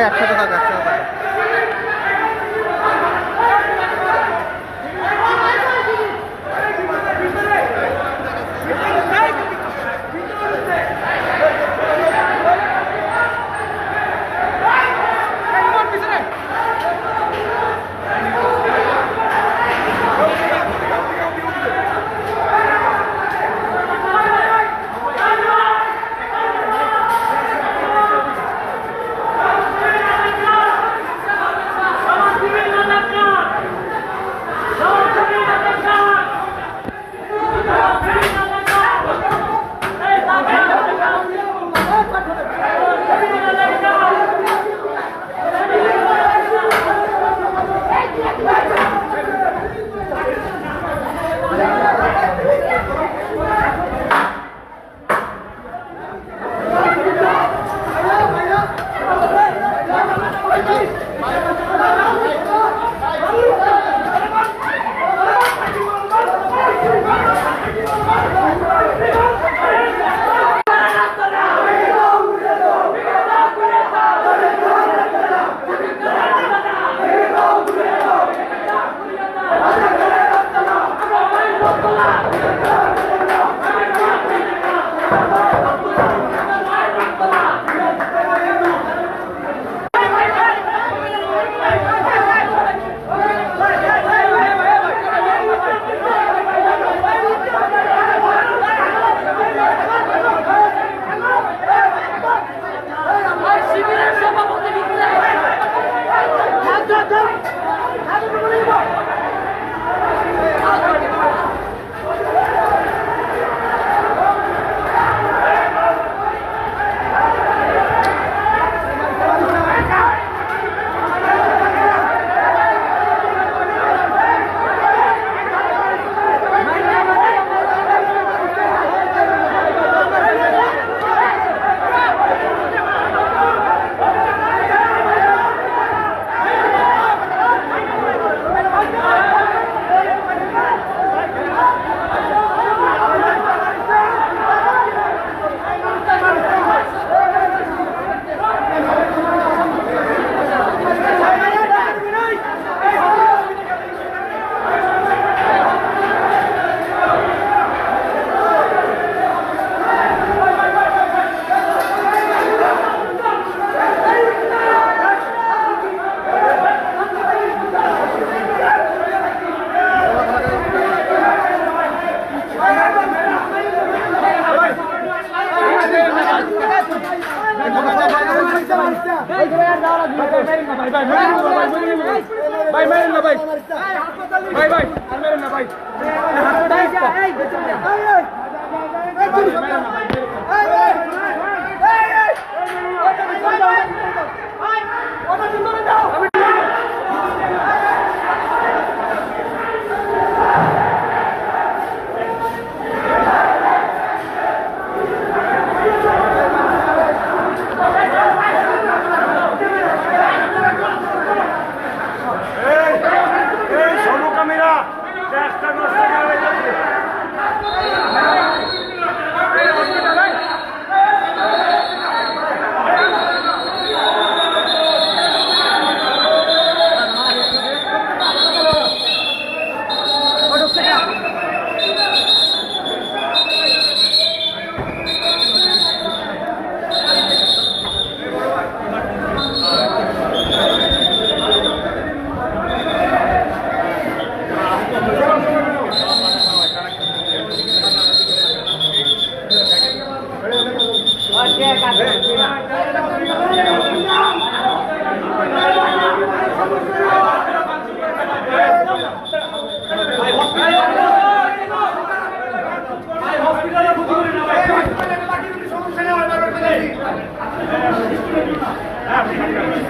একসাথে থাকো, একসাথে থাকো।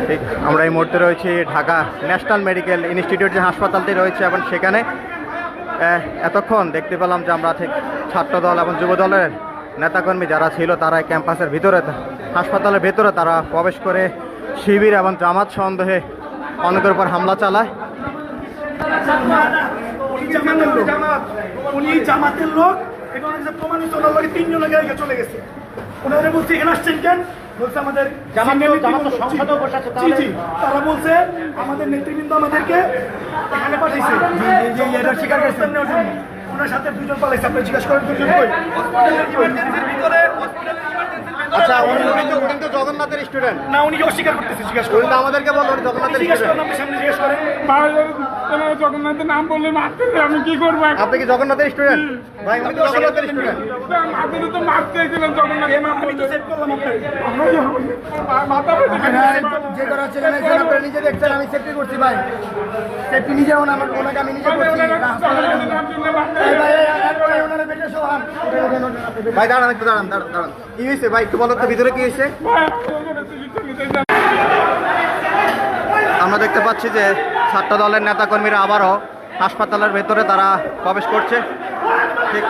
ঠিক আমরা এই মুহূর্তে রয়েছি ঢাকা ন্যাশনাল মেডিকেল ইনস্টিটিউট যে হাসপাতালটি রয়েছে, এবং সেখানে এতক্ষণ দেখতে পেলাম যে আমরা ঠিক ছাত্রদল এবং যুবদলের নেতাকর্মী যারা ছিল তারা ক্যাম্পাসের ভিতরে, হাসপাতালের ভিতরে তারা প্রবেশ করে শিবির এবং জামাত সন্দেহে অনেকের উপর হামলা চালায়। উনি জামাতের লোক, প্রমাণিত তিনজন চলে গেছে। ওনারা বলছে এখানে আসছেন কেন, বলছে আমাদের সংসদও বসাচ্ছে, জি জি, তারা বলছে আমাদের নেতৃবৃন্দ আমাদেরকে এখানে পাঠাইছে যে এটা স্বীকার করছেন নেওয়ার জন্য। ওনার সাথে দুজন পালাইছে, আপনি জিজ্ঞাসা করেন দুজন কই। আচ্ছা, উনি কিন্তু জগন্নাথের স্টুডেন্ট না, উনি অস্বীকার করতেছে, জিজ্ঞাসা করেন। উনি তো আমাদেরকে বললো উনি জগন্নাথের জিজ্ঞাসা স্টুডেন্ট। করেন, আপনি সামনে জিজ্ঞাসা করেন। জগন্নাথের নাম বললে মারতে আমি কি করবো? আপনি কি জগন্নাথের স্টুডেন্ট? ভাই উনি তো জগন্নাথের স্টুডেন্ট। আপনাদের তো মারতে এসেছিলেন জগন্নাথের নাম আমি তো সেট করলাম আপনাকে। মাথা যে করা ছেলে মেয়ে আপনারা নিজে দেখছেন, আমি সেফটি করছি ভাই। সেফটি নিজে ওনাকে আমি নিজে করছি। ওনারা বেটে সোহান ভাই দাঁড়ান একটু, দাঁড়ান দাঁড়ান দাঁড়ান। কি হয়েছে ভাই একটু বলো তো, ভিতরে কি হয়েছে? আমরা দেখতে পাচ্ছি যে ছাত্র দলের নেতাকর্মীরা আবারও হাসপাতালের ভেতরে তারা প্রবেশ করছে। ঠিক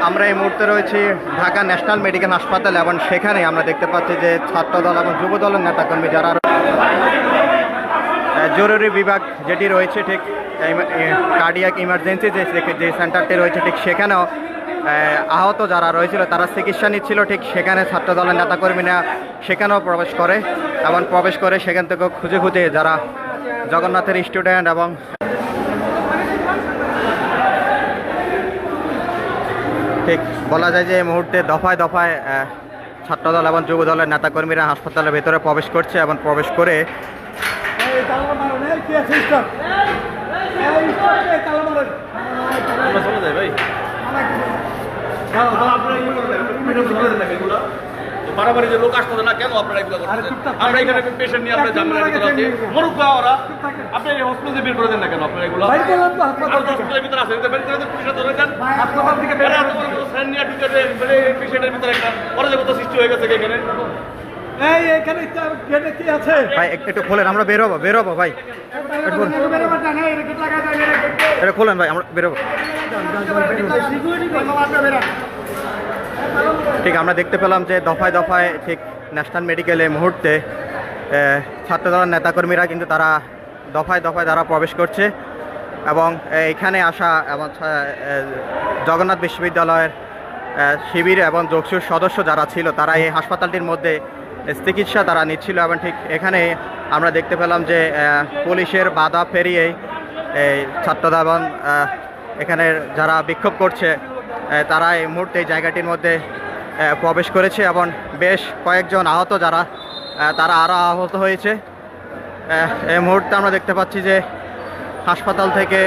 আমরা এই মুহূর্তে রয়েছি ঢাকা ন্যাশনাল মেডিকেল হাসপাতাল এবং সেখানে আমরা দেখতে পাচ্ছি যে ছাত্রদল এবং যুব দলের নেতাকর্মী যারা জরুরি বিভাগ যেটি রয়েছে ঠিক কার্ডিয়াক ইমার্জেন্সি যে সেন্টারটি রয়েছে ঠিক সেখানেও আহত যারা রয়েছিল তারা চিকিৎসা নিচ্ছিল। ঠিক সেখানে ছাত্রদলের নেতাকর্মীরা সেখানেও প্রবেশ করে এবং প্রবেশ করে সেখান থেকে খুঁজে খুঁজে যারা জগন্নাথের স্টুডেন্ট এবং ঠিক বলা যায় যে এই মুহূর্তে দফায় দফায় ছাত্রদল এবং যুব দলের নেতাকর্মীরা হাসপাতালের ভেতরে প্রবেশ করছে এবং প্রবেশ করে বাড়াবাড়ি যে লোক আসতে না কেন আপনারা এগুলো করছেন? আমরা এখানে পেশেন্ট নিয়ে আপনারা ঝামেলা ভিতরে আছি, মরুক না ওরা, আপনি এই হসপিটালে বের করে দেন না কেন আপনারা এগুলো? আর হসপিটালের ভিতরে আছে, বের করে দেন, পুলিশরা ধরে দেন। এরা এত বড় বড় ফ্যান নিয়ে ঢুকে দেন, মানে পেশেন্টের ভিতরে একটা অরাজকতা সৃষ্টি হয়ে গেছে এখানে। ভাই একটু খোলেন, আমরা বেরোবো ভাই, এটা খোলেন ভাই, আমরা বেরোবো। ঠিক আমরা দেখতে পেলাম যে দফায় দফায় ঠিক ন্যাশনাল মেডিকেলে মুহূর্তে ছাত্রদলের নেতাকর্মীরা কিন্তু তারা দফায় দফায় তারা প্রবেশ করছে এবং এখানে আসা এবং জগন্নাথ বিশ্ববিদ্যালয়ের শিবির এবং যোগসুর সদস্য যারা ছিল তারা এই হাসপাতালটির মধ্যে চিকিৎসা তারা নিচ্ছিল এবং ঠিক এখানে আমরা দেখতে পেলাম যে পুলিশের বাধা পেরিয়ে ছাত্রদল এবং এখানে যারা বিক্ষোভ করছে তারা এই মুহূর্তে এই জায়গাটির মধ্যে প্রবেশ করেছে এবং বেশ কয়েকজন আহত যারা তারা আরও আহত হয়েছে। এই মুহূর্তে আমরা দেখতে পাচ্ছি যে হাসপাতাল থেকে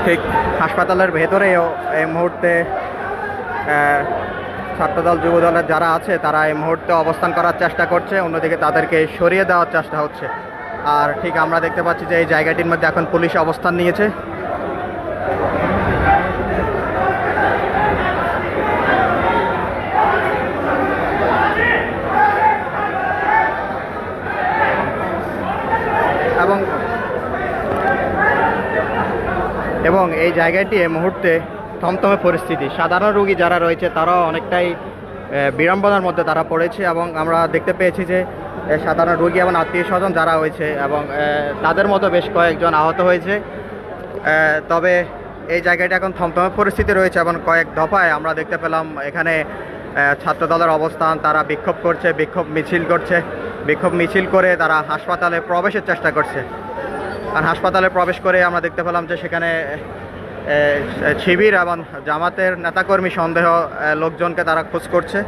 ঠিক হাসপাতালের ভেতরেও এই মুহূর্তে ছাত্রদল যুব দলের যারা আছে তারা এই মুহূর্তে অবস্থান করার চেষ্টা করছে, অন্যদিকে তাদেরকে সরিয়ে দেওয়ার চেষ্টা হচ্ছে। আর ঠিক আমরা দেখতে পাচ্ছি যে এই জায়গাটির মধ্যে এখন পুলিশ অবস্থান নিয়েছে। এবং এই জায়গাটি এই মুহূর্তে থমথমে পরিস্থিতি। সাধারণ রোগী যারা রয়েছে তারাও অনেকটাই বিড়ম্বনার মধ্যে তারা পড়েছে এবং আমরা দেখতে পেয়েছি যে সাধারণ রোগী এবং আত্মীয় স্বজন যারা হয়েছে এবং তাদের মতো বেশ কয়েকজন আহত হয়েছে। তবে এই জায়গাটা এখন থমথমে পরিস্থিতি রয়েছে এবং কয়েক দফায় আমরা দেখতে পেলাম এখানে ছাত্রদলের অবস্থান, তারা বিক্ষোভ করছে, বিক্ষোভ মিছিল করে তারা হাসপাতালে প্রবেশের চেষ্টা করছে। আর হাসপাতালে প্রবেশ করে আমরা দেখতে পেলাম যে সেখানে শিবির এবং জামাতের নেতাকর্মী সন্দেহ লোকজনকে তারা খোঁজ করছে।